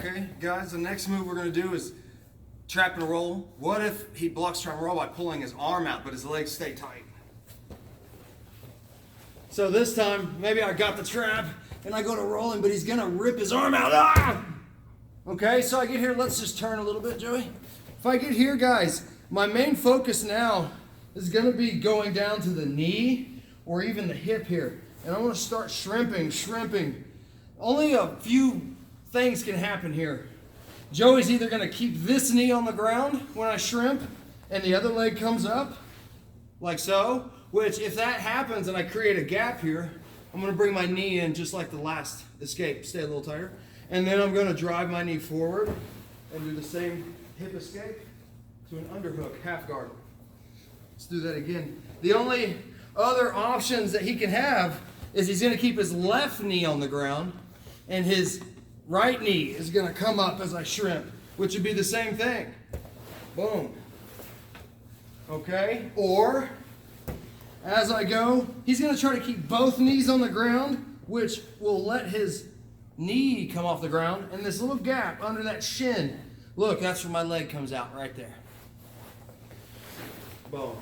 Okay, guys, the next move we're going to do is trap and roll. What if he blocks trap and roll by pulling his arm out, but his legs stay tight? So this time, maybe I got the trap, and I go to roll him, but he's going to rip his arm out. Ah! Okay, so I get here. Let's just turn a little bit, Joey. If I get here, guys, my main focus now is going to be going down to the knee or even the hip here. And I want to start shrimping. Only a few things can happen here. Joey's either going to keep this knee on the ground when I shrimp and the other leg comes up, like so, which if that happens and I create a gap here, I'm going to bring my knee in just like the last escape, stay a little tighter. And then I'm going to drive my knee forward and do the same hip escape to an underhook, half guard. Let's do that again. The only other options that he can have is he's going to keep his left knee on the ground and his right knee is going to come up as I shrimp, which would be the same thing. Boom. Okay? Or, as I go, he's going to try to keep both knees on the ground, which will let his knee come off the ground, and this little gap under that shin. Look, that's where my leg comes out, right there. Boom.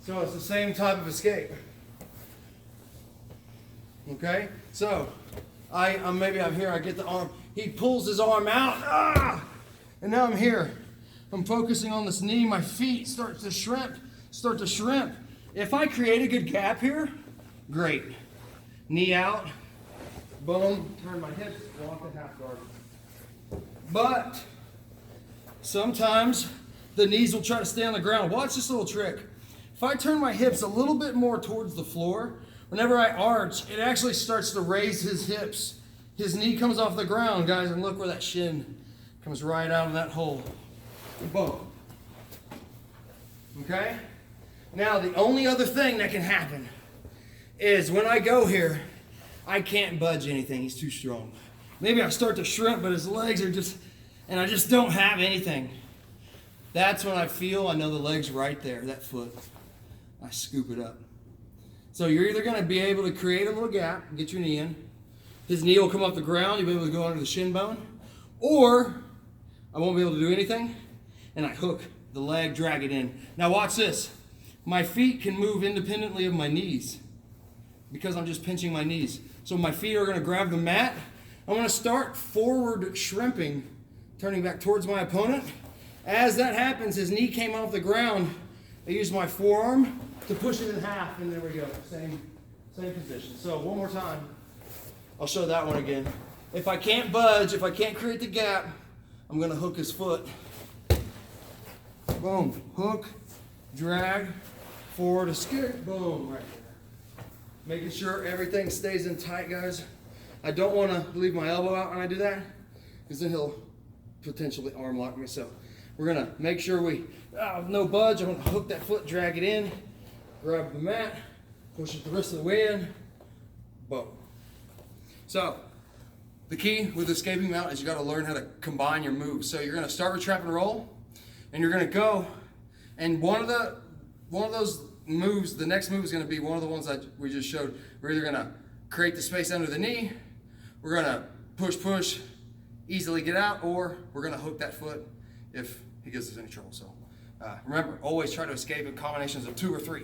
So it's the same type of escape. Okay? So, maybe I'm here, I get the arm. He pulls his arm out. Ah! And now I'm here. I'm focusing on this knee. My feet start to shrimp. If I create a good gap here, great. Knee out. Boom. Turn my hips. Walk the half guard. But sometimes the knees will try to stay on the ground. Watch this little trick. If I turn my hips a little bit more towards the floor, whenever I arch, it actually starts to raise his hips. His knee comes off the ground, guys, and look where that shin comes right out of that hole. Boom. Okay? Now, the only other thing that can happen is when I go here, I can't budge anything. He's too strong. Maybe I start to shrimp, but his legs are just, and I just don't have anything. That's when I know the leg's right there, that foot. I scoop it up. So you're either going to be able to create a little gap, get your knee in. His knee will come off the ground. You'll be able to go under the shin bone. Or I won't be able to do anything, and I hook the leg, drag it in. Now watch this. My feet can move independently of my knees because I'm just pinching my knees. So my feet are going to grab the mat. I'm going to start forward shrimping, turning back towards my opponent. As that happens, his knee came off the ground. I use my forearm to push it in half, and there we go. Same position. So one more time. I'll show that one again. If I can't budge, if I can't create the gap, I'm going to hook his foot. Boom. Hook, drag, forward, escape. Boom. Right there. Making sure everything stays in tight, guys. I don't want to leave my elbow out when I do that, because then he'll potentially arm lock me. So we're going to make sure no budge. I'm going to hook that foot, drag it in, grab the mat, push it the rest of the way in. Boom. So the key with escaping mount is you got to learn how to combine your moves. So you're going to start with trap and roll, and you're going to go, and one of those moves, the next move is going to be one of the ones that we just showed. We're either going to create the space under the knee, we're going to push, easily get out, or we're going to hook that foot if he gives us any trouble. So remember, always try to escape in combinations of 2 or 3.